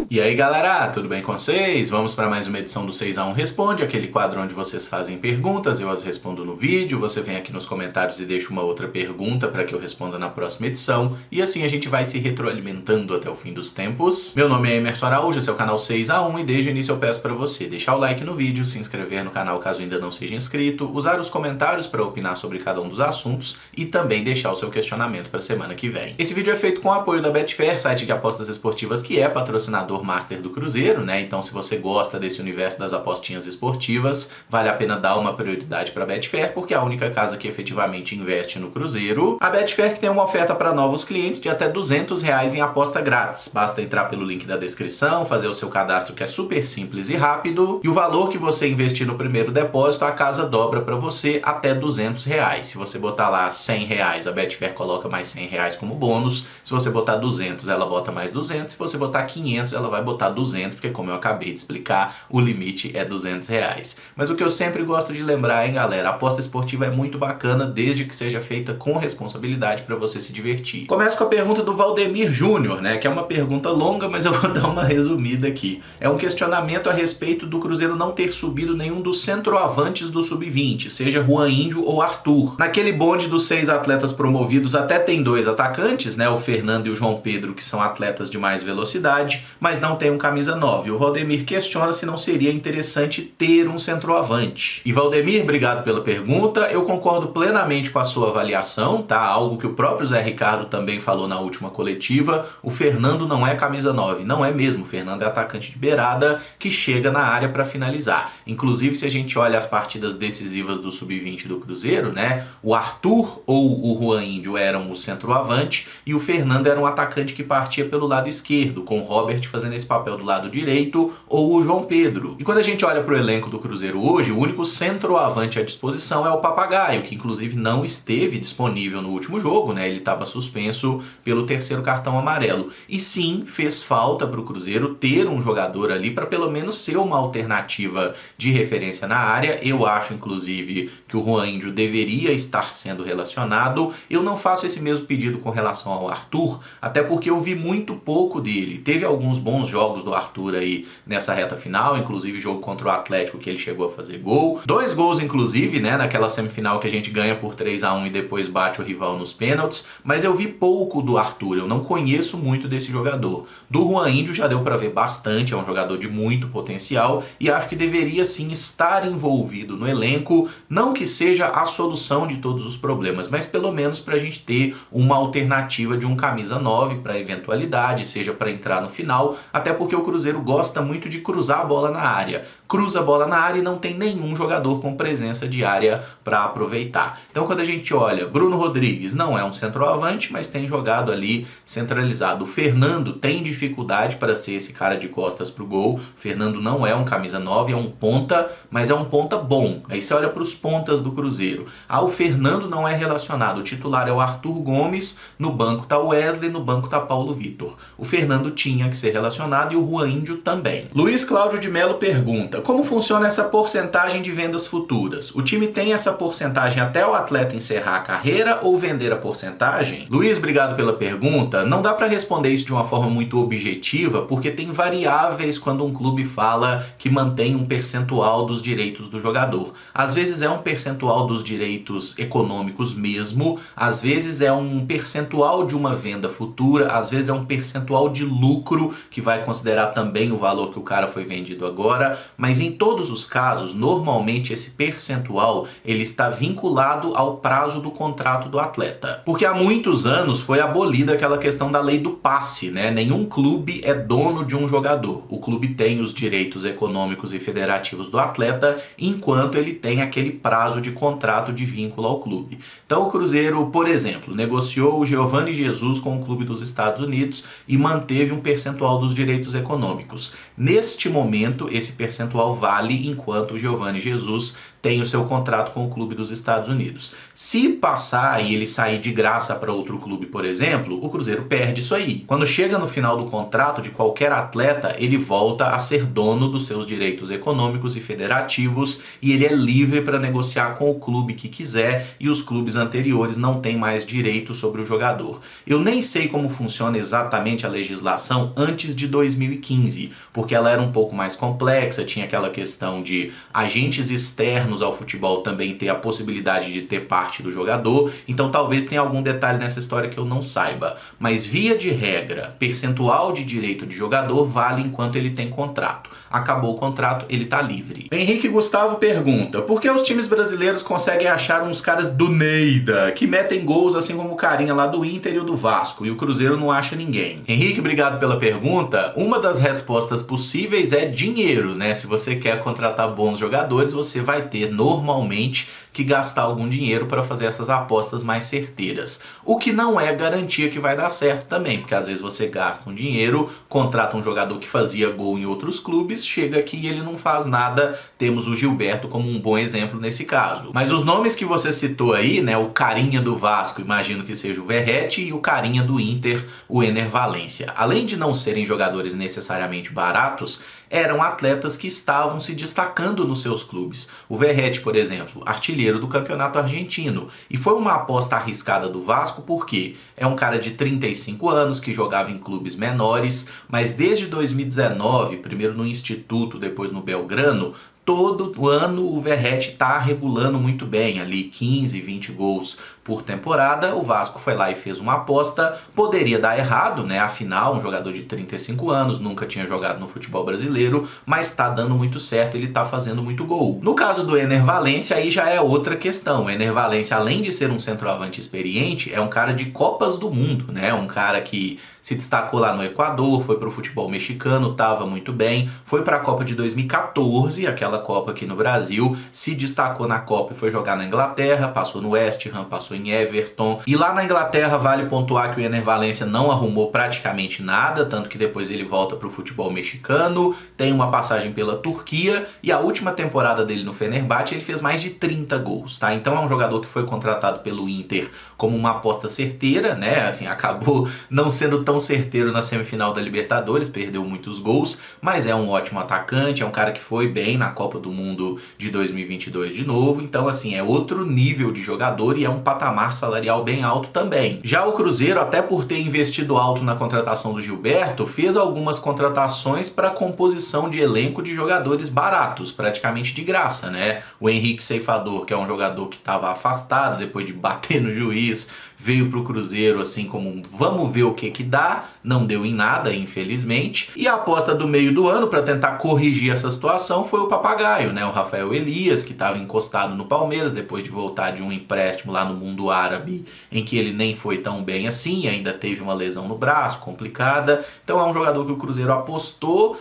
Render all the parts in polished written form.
E aí galera, tudo bem com vocês? Vamos para mais uma edição do 6x1 Responde, aquele quadro onde vocês fazem perguntas, eu as respondo no vídeo, você vem aqui nos comentários e deixa uma outra pergunta para que eu responda na próxima edição, e assim a gente vai se retroalimentando até o fim dos tempos. Meu nome é Emerson Araújo, esse é o canal 6x1 e desde o início eu peço para você deixar o like no vídeo, se inscrever no canal caso ainda não seja inscrito, usar os comentários para opinar sobre cada um dos assuntos e também deixar o seu questionamento para a semana que vem. Esse vídeo é feito com o apoio da Betfair, site de apostas esportivas que é patrocinador master do Cruzeiro, né? Então se você gosta desse universo das apostinhas esportivas, vale a pena dar uma prioridade para a Betfair, porque é a única casa que efetivamente investe no Cruzeiro. A Betfair que tem uma oferta para novos clientes de até R$200 em aposta grátis. Basta entrar pelo link da descrição, fazer o seu cadastro que é super simples e rápido, e o valor que você investir no primeiro depósito, a casa dobra para você até R$200. Se você botar lá R$100, a Betfair coloca mais R$100 como bônus. Se você botar 200, ela bota mais 200. Se você botar 500, ela vai botar 200, porque como eu acabei de explicar, o limite é R$200. Mas o que eu sempre gosto de lembrar, hein, galera, a aposta esportiva é muito bacana, desde que seja feita com responsabilidade para você se divertir. Começo com a pergunta do Valdemir Júnior, né, que é uma pergunta longa, mas eu vou dar uma resumida aqui. É um questionamento a respeito do Cruzeiro não ter subido nenhum dos centroavantes do Sub-20, seja Juan Índio ou Arthur. Naquele bonde dos 6 atletas promovidos, até tem 2 atacantes, né, o Fernando e o João Pedro, que são atletas de mais velocidade, mas não tem um camisa 9. O Valdemir questiona se não seria interessante ter um centroavante. E Valdemir, obrigado pela pergunta. Eu concordo plenamente com a sua avaliação, tá? Algo que o próprio Zé Ricardo também falou na última coletiva. O Fernando não é camisa 9. Não é mesmo. O Fernando é atacante de beirada que chega na área para finalizar. Inclusive, se a gente olha as partidas decisivas do Sub-20 do Cruzeiro, né? O Arthur ou o Juan Índio eram o centroavante e o Fernando era um atacante que partia pelo lado esquerdo, com o Robert fazendo esse papel do lado direito, ou o João Pedro. E quando a gente olha para o elenco do Cruzeiro hoje, o único centroavante à disposição é o Papagaio, que inclusive não esteve disponível no último jogo, né? Ele estava suspenso pelo 3º cartão amarelo. E sim, fez falta para o Cruzeiro ter um jogador ali para pelo menos ser uma alternativa de referência na área. Eu acho, inclusive, que o Juan Índio deveria estar sendo relacionado. Eu não faço esse mesmo pedido com relação ao Arthur, até porque eu vi muito pouco dele. Teve alguns bons jogos do Arthur aí nessa reta final, inclusive jogo contra o Atlético que ele chegou a fazer gol. 2 gols, inclusive, né, naquela semifinal que a gente ganha por 3-1 e depois bate o rival nos pênaltis, mas eu vi pouco do Arthur, eu não conheço muito desse jogador. Do Juan Índio já deu para ver bastante, é um jogador de muito potencial e acho que deveria sim estar envolvido no elenco, não que seja a solução de todos os problemas, mas pelo menos para a gente ter uma alternativa de um camisa 9 para eventualidade, seja para entrar no final, até porque o Cruzeiro gosta muito de cruzar a bola na área. Cruza a bola na área e não tem nenhum jogador com presença de área para aproveitar. Então quando a gente olha, Bruno Rodrigues não é um centroavante, mas tem jogado ali centralizado. O Fernando tem dificuldade para ser esse cara de costas pro gol. O Fernando não é um camisa 9, é um ponta, mas é um ponta bom. Aí você olha para os pontas do Cruzeiro. O Fernando não é relacionado. O titular é o Arthur Gomes, no banco tá o Wesley, no banco tá Paulo Vitor. O Fernando tinha que ser relacionado e o Juan Índio também. Luiz Cláudio de Melo pergunta: como funciona essa porcentagem de vendas futuras? O time tem essa porcentagem até o atleta encerrar a carreira ou vender a porcentagem? Luiz, obrigado pela pergunta. Não dá para responder isso de uma forma muito objetiva, porque tem variáveis quando um clube fala que mantém um percentual dos direitos do jogador. Às vezes é um percentual dos direitos econômicos mesmo, às vezes é um percentual de uma venda futura, às vezes é um percentual de lucro que vai considerar também o valor que o cara foi vendido agora, mas em todos os casos, normalmente esse percentual ele está vinculado ao prazo do contrato do atleta. Porque há muitos anos foi abolida aquela questão da lei do passe, né? Nenhum clube é dono de um jogador. O clube tem os direitos econômicos e federativos do atleta, enquanto ele tem aquele prazo de contrato de vínculo ao clube. Então o Cruzeiro, por exemplo, negociou o Giovani Jesus com o clube dos Estados Unidos e manteve um percentual dos direitos econômicos. Neste momento, esse percentual vale enquanto o Giovani Jesus tem o seu contrato com o clube dos Estados Unidos. Se passar e ele sair de graça para outro clube, por exemplo, o Cruzeiro perde isso aí. Quando chega no final do contrato de qualquer atleta, ele volta a ser dono dos seus direitos econômicos e federativos e ele é livre para negociar com o clube que quiser e os clubes anteriores não têm mais direito sobre o jogador. Eu nem sei como funciona exatamente a legislação antes de 2015, porque ela era um pouco mais complexa, tinha aquela questão de agentes externos ao futebol também ter a possibilidade de ter parte do jogador, então talvez tenha algum detalhe nessa história que eu não saiba, mas via de regra, percentual de direito de jogador vale enquanto ele tem contrato. Acabou o contrato, ele tá livre. Henrique Gustavo pergunta, por que os times brasileiros conseguem achar uns caras do Neida, que metem gols assim como o carinha lá do Inter e o do Vasco, e o Cruzeiro não acha ninguém? Henrique, obrigado pela pergunta. Uma das respostas possíveis é dinheiro, né? Se você quer contratar bons jogadores, você vai ter normalmente que gastar algum dinheiro para fazer essas apostas mais certeiras. O que não é garantia que vai dar certo também, porque às vezes você gasta um dinheiro, contrata um jogador que fazia gol em outros clubes, chega aqui e ele não faz nada. Temos o Gilberto como um bom exemplo nesse caso. Mas os nomes que você citou aí, né, o carinha do Vasco, imagino que seja o Verratti, e o carinha do Inter, o Ener Valencia. Além de não serem jogadores necessariamente baratos, eram atletas que estavam se destacando nos seus clubes. O Verratti, por exemplo, artilheiro do campeonato argentino. E foi uma aposta arriscada do Vasco porque é um cara de 35 anos que jogava em clubes menores, mas desde 2019, primeiro no Instituto, depois no Belgrano, todo ano o Verratti está regulando muito bem, ali 15, 20 gols por temporada. O Vasco foi lá e fez uma aposta, poderia dar errado, né? Afinal, um jogador de 35 anos, nunca tinha jogado no futebol brasileiro, mas está dando muito certo, ele está fazendo muito gol. No caso do Ener Valencia, aí já é outra questão. O Ener Valencia, além de ser um centroavante experiente, é um cara de Copas do Mundo, né? Um cara que se destacou lá no Equador, foi para o futebol mexicano, estava muito bem, foi para a Copa de 2014, aquela Copa aqui no Brasil, se destacou na Copa e foi jogar na Inglaterra, passou no West Ham, passou em Everton, e lá na Inglaterra vale pontuar que o Ener Valencia não arrumou praticamente nada, tanto que depois ele volta para o futebol mexicano, tem uma passagem pela Turquia, e a última temporada dele no Fenerbahçe ele fez mais de 30 gols, tá? Então é um jogador que foi contratado pelo Inter como uma aposta certeira, né? Assim, acabou não sendo tão certeiro na semifinal da Libertadores, perdeu muitos gols, mas é um ótimo atacante, é um cara que foi bem na Copa do Mundo de 2022 de novo, então assim, é outro nível de jogador e é um patamar salarial bem alto também. Já o Cruzeiro, até por ter investido alto na contratação do Gilberto, fez algumas contratações para composição de elenco de jogadores baratos, praticamente de graça, né? O Henrique Ceifador, que é um jogador que estava afastado depois de bater no juiz, veio pro Cruzeiro assim como um vamos ver o que dá, não deu em nada, infelizmente. E a aposta do meio do ano para tentar corrigir essa situação foi o papagaio, né? O Rafael Elias, que estava encostado no Palmeiras depois de voltar de um empréstimo lá no mundo árabe, em que ele nem foi tão bem assim, ainda teve uma lesão no braço complicada. Então é um jogador que o Cruzeiro apostou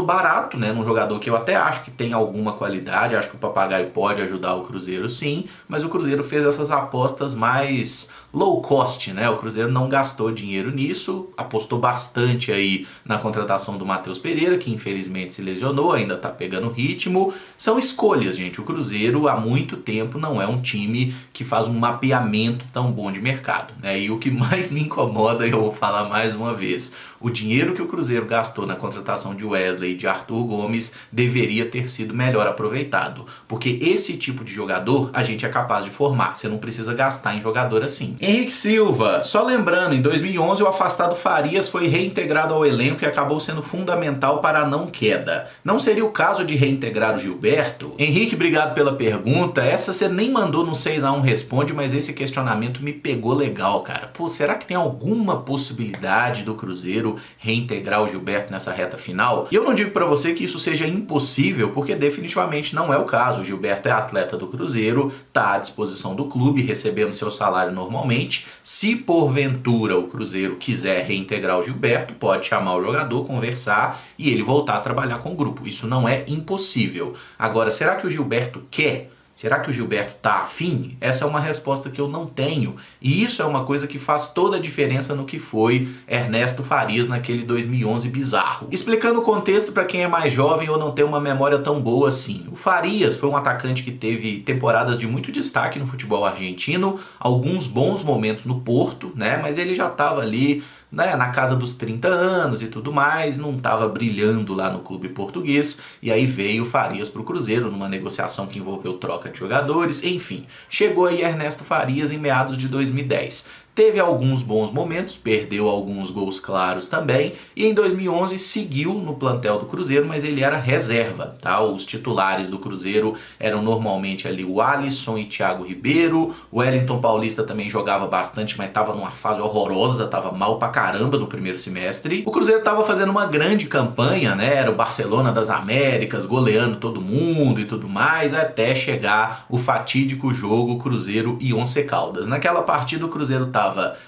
barato, né? Num jogador que eu até acho que tem alguma qualidade, acho que o papagaio pode ajudar o Cruzeiro sim, mas o Cruzeiro fez essas apostas mais low cost, né? O Cruzeiro não gastou dinheiro nisso, apostou bastante aí na contratação do Matheus Pereira, que infelizmente se lesionou, ainda tá pegando ritmo. São escolhas, gente. O Cruzeiro há muito tempo não é um time que faz um mapeamento tão bom de mercado, né? E o que mais me incomoda, eu vou falar mais uma vez, o dinheiro que o Cruzeiro gastou na contratação de Wesley e de Arthur Gomes deveria ter sido melhor aproveitado, porque esse tipo de jogador a gente é capaz de formar, você não precisa gastar em jogador assim. Henrique Silva, só lembrando, em 2011 o afastado Farias foi reintegrado ao elenco e acabou sendo fundamental para a não queda. Não seria o caso de reintegrar o Gilberto? Henrique, obrigado pela pergunta. Essa você nem mandou no 6x1 Responde, mas esse questionamento me pegou legal, cara. Pô, será que tem alguma possibilidade do Cruzeiro reintegrar o Gilberto nessa reta final? E eu não digo para você que isso seja impossível, porque definitivamente não é o caso. O Gilberto é atleta do Cruzeiro, está à disposição do clube, recebendo seu salário normalmente. Se porventura o Cruzeiro quiser reintegrar o Gilberto, pode chamar o jogador, conversar e ele voltar a trabalhar com o grupo. Isso não é impossível. Agora, será que o Gilberto quer? Será que o Gilberto tá afim? Essa é uma resposta que eu não tenho. E isso é uma coisa que faz toda a diferença no que foi Ernesto Farias naquele 2011 bizarro. Explicando o contexto para quem é mais jovem ou não tem uma memória tão boa assim. O Farias foi um atacante que teve temporadas de muito destaque no futebol argentino, alguns bons momentos no Porto, né? Mas ele já estava ali, né, na casa dos 30 anos e tudo mais, não estava brilhando lá no clube português, e aí veio Farias para o Cruzeiro numa negociação que envolveu troca de jogadores, enfim, chegou aí Ernesto Farias em meados de 2010. Teve alguns bons momentos, perdeu alguns gols claros também, e em 2011 seguiu no plantel do Cruzeiro, mas ele era reserva, tá? Os titulares do Cruzeiro eram normalmente ali o Alisson e Thiago Ribeiro, o Wellington Paulista também jogava bastante, mas estava numa fase horrorosa, estava mal pra caramba no primeiro semestre. O Cruzeiro estava fazendo uma grande campanha, né? Era o Barcelona das Américas, goleando todo mundo e tudo mais, até chegar o fatídico jogo Cruzeiro e Once Caldas. Naquela partida o Cruzeiro estava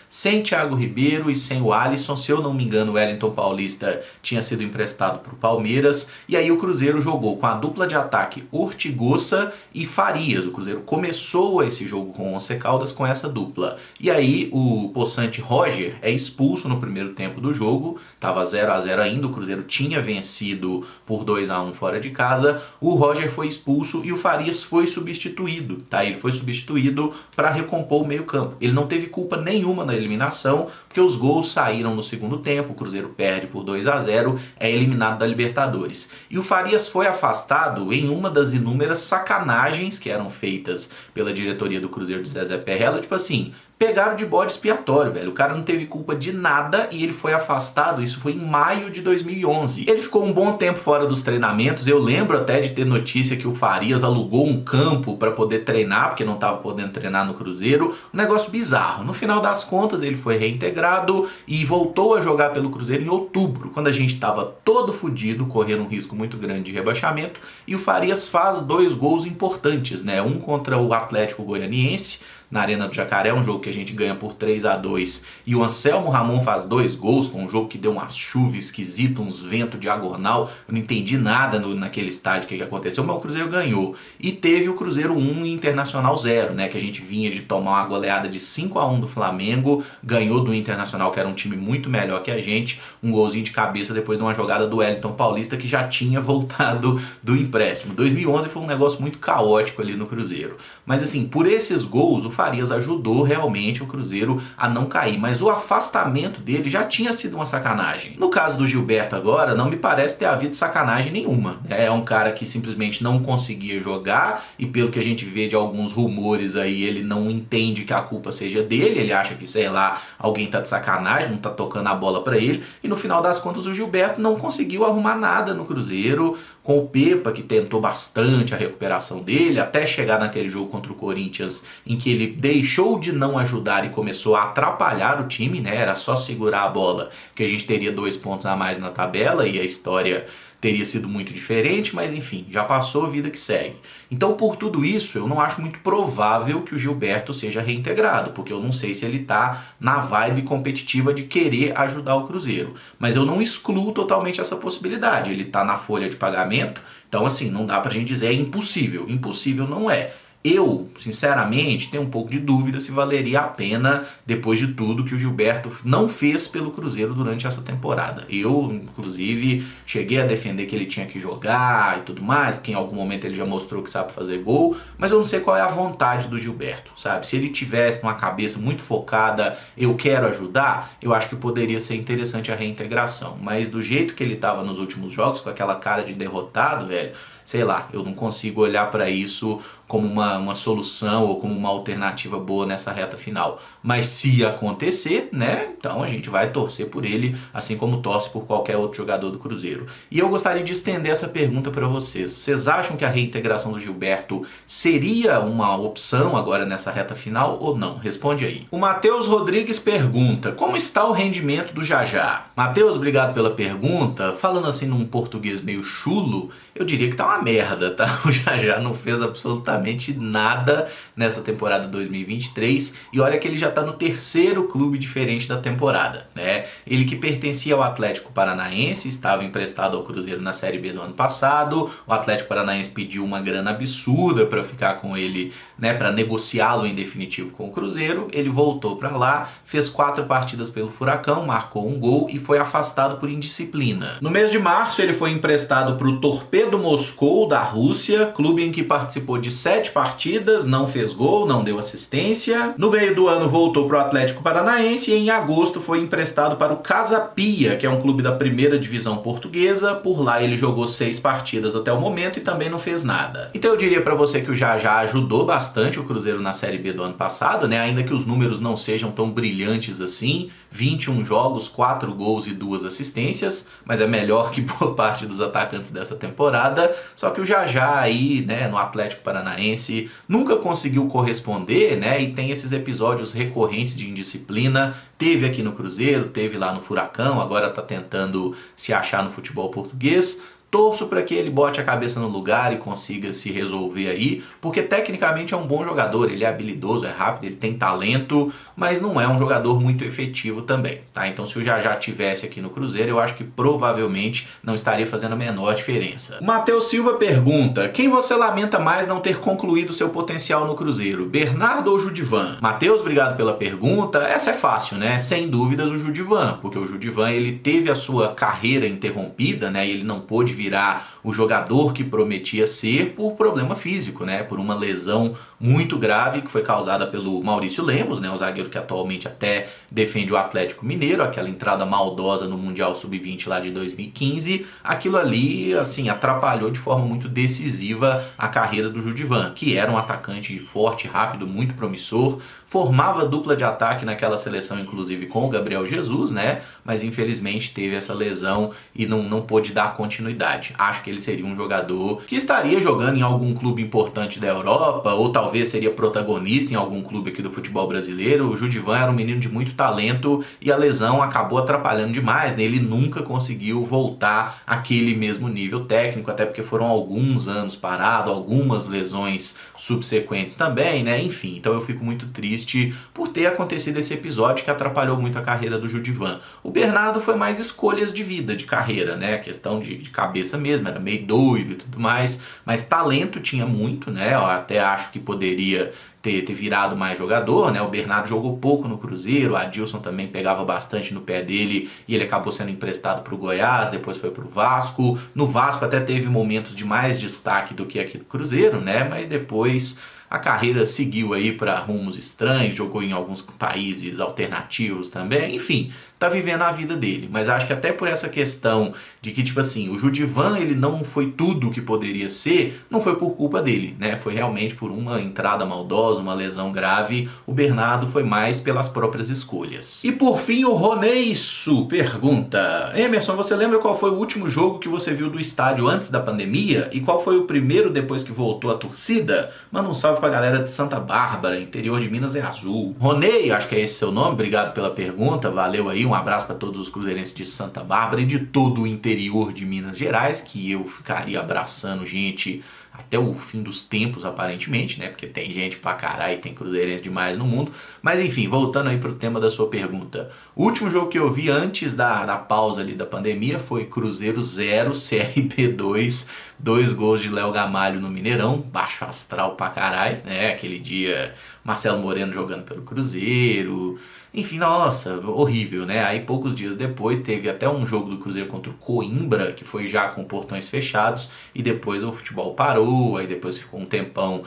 sem Thiago Ribeiro e sem o Alisson, se eu não me engano o Wellington Paulista tinha sido emprestado para o Palmeiras, e aí o Cruzeiro jogou com a dupla de ataque Ortigosa e Farias. O Cruzeiro começou esse jogo com o Once Caldas com essa dupla, e aí o possante Roger é expulso no primeiro tempo do jogo, estava 0-0 ainda, o Cruzeiro tinha vencido por 2-1 fora de casa, o Roger foi expulso e o Farias foi substituído, tá? Ele foi substituído para recompor o meio campo. Ele não teve culpa nenhuma na eliminação, porque os gols saíram no segundo tempo, o Cruzeiro perde por 2-0, é eliminado da Libertadores. E o Farias foi afastado em uma das inúmeras sacanagens que eram feitas pela diretoria do Cruzeiro de Zezé Perrella, tipo assim, pegaram de bode expiatório, velho. O cara não teve culpa de nada e ele foi afastado. Isso foi em maio de 2011. Ele ficou um bom tempo fora dos treinamentos. Eu lembro até de ter notícia que o Farias alugou um campo para poder treinar, porque não estava podendo treinar no Cruzeiro. Um negócio bizarro. No final das contas, ele foi reintegrado e voltou a jogar pelo Cruzeiro em outubro, quando a gente estava todo fodido, correndo um risco muito grande de rebaixamento. E o Farias faz 2 gols importantes, né? Um contra o Atlético Goianiense, na Arena do Jacaré, um jogo que a gente ganha por 3-2, e o Anselmo Ramon faz 2 gols, foi um jogo que deu uma chuva esquisita, uns ventos diagonal, eu não entendi nada naquele estádio que aconteceu, mas o Cruzeiro ganhou. E teve o Cruzeiro 1 e Internacional 0, né, que a gente vinha de tomar uma goleada de 5-1 do Flamengo, ganhou do Internacional, que era um time muito melhor que a gente, um golzinho de cabeça depois de uma jogada do Wellington Paulista, que já tinha voltado do empréstimo. 2011 foi um negócio muito caótico ali no Cruzeiro. Mas assim, por esses gols, o Farias ajudou realmente o Cruzeiro a não cair, mas o afastamento dele já tinha sido uma sacanagem. No caso do Gilberto agora, não me parece ter havido sacanagem nenhuma. É um cara que simplesmente não conseguia jogar e pelo que a gente vê de alguns rumores aí, ele não entende que a culpa seja dele, ele acha que, sei lá, alguém tá de sacanagem, não tá tocando a bola pra ele, e no final das contas o Gilberto não conseguiu arrumar nada no Cruzeiro, com o Pepa, que tentou bastante a recuperação dele, até chegar naquele jogo contra o Corinthians, em que ele deixou de não ajudar e começou a atrapalhar o time, né? Era só segurar a bola que a gente teria 2 pontos a mais na tabela e a história teria sido muito diferente, mas enfim, já passou, a vida que segue. Então, por tudo isso, eu não acho muito provável que o Gilberto seja reintegrado, porque eu não sei se ele tá na vibe competitiva de querer ajudar o Cruzeiro. Mas eu não excluo totalmente essa possibilidade. Ele tá na folha de pagamento, então assim, não dá pra gente dizer é impossível. Impossível não é. Eu, sinceramente, tenho um pouco de dúvida se valeria a pena depois de tudo que o Gilberto não fez pelo Cruzeiro durante essa temporada. Eu, inclusive, cheguei a defender que ele tinha que jogar e tudo mais, porque em algum momento ele já mostrou que sabe fazer gol, mas eu não sei qual é a vontade do Gilberto, sabe? Se ele tivesse uma cabeça muito focada, eu quero ajudar, eu acho que poderia ser interessante a reintegração. Mas do jeito que ele estava nos últimos jogos, com aquela cara de derrotado, velho, sei lá, eu não consigo olhar para isso como uma solução ou como uma alternativa boa nessa reta final. Mas se acontecer, né, então a gente vai torcer por ele, assim como torce por qualquer outro jogador do Cruzeiro. E eu gostaria de estender essa pergunta para vocês. Vocês acham que a reintegração do Gilberto seria uma opção agora nessa reta final ou não? Responde aí. O Matheus Rodrigues pergunta, como está o rendimento do Jajá? Matheus, obrigado pela pergunta. Falando assim num português meio chulo, eu diria que tá uma uma merda, tá? O Jajá não fez absolutamente nada nessa temporada 2023 e olha que ele já tá no terceiro clube diferente da temporada, né? Ele que pertencia ao Atlético Paranaense, estava emprestado ao Cruzeiro na Série B do ano passado, o Atlético Paranaense pediu uma grana absurda para ficar com ele, né, para negociá-lo em definitivo com o Cruzeiro, ele voltou para lá, fez 4 partidas pelo Furacão, marcou um gol e foi afastado por indisciplina. No mês de março ele foi emprestado para o Torpedo Moscou da Rússia, clube em que participou de 7 partidas, não fez gol, não deu assistência. No meio do ano voltou para o Atlético Paranaense e em agosto foi emprestado para o Casa Pia, que é um clube da primeira divisão portuguesa. Por lá ele jogou 6 partidas até o momento e também não fez nada. Então eu diria para você que o Jajá ajudou bastante o Cruzeiro na Série B do ano passado, né? Ainda que os números não sejam tão brilhantes assim, 21 jogos, 4 gols e 2 assistências, mas é melhor que boa parte dos atacantes dessa temporada. Só que o Jajá aí, né, no Atlético Paranaense nunca conseguiu corresponder, né? E tem esses episódios recorrentes de indisciplina. Teve aqui no Cruzeiro, teve lá no Furacão, agora tá tentando se achar no futebol português. Torço para que ele bote a cabeça no lugar e consiga se resolver aí, porque tecnicamente é um bom jogador, ele é habilidoso, é rápido, ele tem talento, mas não é um jogador muito efetivo também, tá? Então se o Jajá tivesse aqui no Cruzeiro, eu acho que provavelmente não estaria fazendo a menor diferença. O Matheus Silva pergunta: quem você lamenta mais não ter concluído seu potencial no Cruzeiro, Bernardo ou Judivan? Matheus, obrigado pela pergunta. Essa é fácil, né? Sem dúvidas o Judivan, porque o Judivan ele teve a sua carreira interrompida, né? E ele não pôde virar o jogador que prometia ser por problema físico, né? Por uma lesão muito grave que foi causada pelo Maurício Lemos, né? O zagueiro que atualmente até defende o Atlético Mineiro, aquela entrada maldosa no Mundial Sub-20 lá de 2015. Aquilo ali, assim, atrapalhou de forma muito decisiva a carreira do Judivan, que era um atacante forte, rápido, muito promissor, formava dupla de ataque naquela seleção, inclusive com o Gabriel Jesus, né? Mas infelizmente teve essa lesão e não pôde dar continuidade. Acho que ele seria um jogador que estaria jogando em algum clube importante da Europa, ou talvez seria protagonista em algum clube aqui do futebol brasileiro. O Judivan era um menino de muito talento e a lesão acabou atrapalhando demais, né? Ele nunca conseguiu voltar àquele mesmo nível técnico, até porque foram alguns anos parado, algumas lesões subsequentes também, né? Enfim, então eu fico muito triste por ter acontecido esse episódio que atrapalhou muito a carreira do Judivan. O Bernardo foi mais escolhas de vida, de carreira, né? Questão de cabeça mesmo, era meio doido e tudo mais, mas talento tinha muito, né? Eu até acho que poderia ter virado mais jogador, né? O Bernardo jogou pouco no Cruzeiro, o Adilson também pegava bastante no pé dele e ele acabou sendo emprestado para o Goiás, depois foi para o Vasco. No Vasco até teve momentos de mais destaque do que aqui no Cruzeiro, né? Mas depois a carreira seguiu aí para rumos estranhos, jogou em alguns países alternativos também, enfim, tá vivendo a vida dele. Mas acho que até por essa questão de que, tipo assim, o Judivan, ele não foi tudo o que poderia ser, não foi por culpa dele, né? Foi realmente por uma entrada maldosa, uma lesão grave. O Bernardo foi mais pelas próprias escolhas. E por fim, o Roneiço pergunta: Emerson, você lembra qual foi o último jogo que você viu do estádio antes da pandemia? E qual foi o primeiro depois que voltou a torcida? Manda um salve pra galera de Santa Bárbara, interior de Minas é azul. Ronei, acho que é esse seu nome, obrigado pela pergunta, valeu aí, um abraço para todos os cruzeirenses de Santa Bárbara e de todo o interior de Minas Gerais, que eu ficaria abraçando gente até o fim dos tempos, aparentemente, né? Porque tem gente pra caralho e tem cruzeirense demais no mundo. Mas enfim, voltando aí pro tema da sua pergunta. O último jogo que eu vi antes da pausa ali da pandemia foi Cruzeiro 0, CRB 2, 2 gols de Léo Gamalho no Mineirão, baixo astral pra caralho, né? Aquele dia Marcelo Moreno jogando pelo Cruzeiro. Enfim, nossa, horrível, né? Aí poucos dias depois teve até um jogo do Cruzeiro contra o Coimbra, que foi já com portões fechados, e depois o futebol parou, aí depois ficou um tempão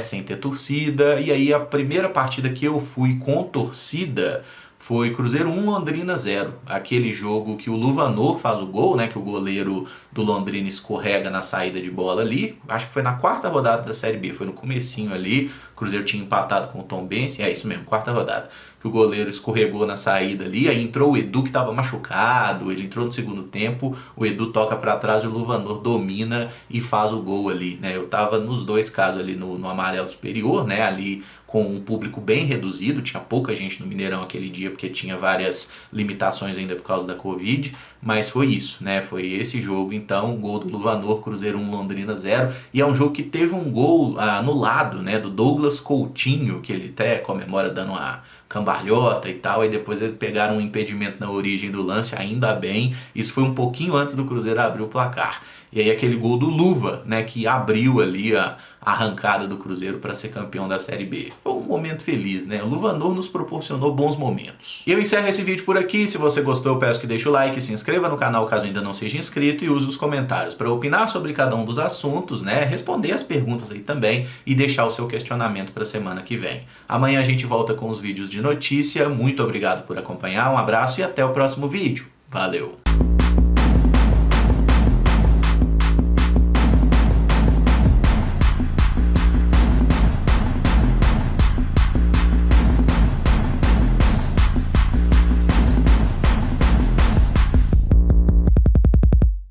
sem ter torcida, e aí a primeira partida que eu fui com torcida foi Cruzeiro 1, Londrina 0. Aquele jogo que o Luvanor faz o gol, né? Que o goleiro do Londrina escorrega na saída de bola ali. Acho que foi na 4ª rodada da Série B, foi no comecinho ali. Cruzeiro tinha empatado com o Tombense, é isso mesmo, quarta rodada, que o goleiro escorregou na saída ali, aí entrou o Edu que estava machucado, ele entrou no segundo tempo, o Edu toca para trás e o Luvanor domina e faz o gol ali, né? Eu tava nos dois casos ali no amarelo superior, né? Ali com um público bem reduzido, tinha pouca gente no Mineirão aquele dia porque tinha várias limitações ainda por causa da Covid, mas foi isso, né? Foi esse jogo, então, o gol do Luvanor, Cruzeiro 1, Londrina 0, e é um jogo que teve um gol anulado, né? Do Douglas Coutinho, que ele até comemora dando uma cambalhota e tal, e depois eles pegaram um impedimento na origem do lance, ainda bem, isso foi um pouquinho antes do Cruzeiro abrir o placar. E aí aquele gol do Luva, né, que abriu ali a arrancada do Cruzeiro para ser campeão da Série B. Foi um momento feliz, né? O Luvanor nos proporcionou bons momentos. E eu encerro esse vídeo por aqui. Se você gostou, eu peço que deixe o like, se inscreva no canal caso ainda não seja inscrito e use os comentários para opinar sobre cada um dos assuntos, né? Responder as perguntas aí também e deixar o seu questionamento para a semana que vem. Amanhã a gente volta com os vídeos de notícia. Muito obrigado por acompanhar, um abraço e até o próximo vídeo. Valeu!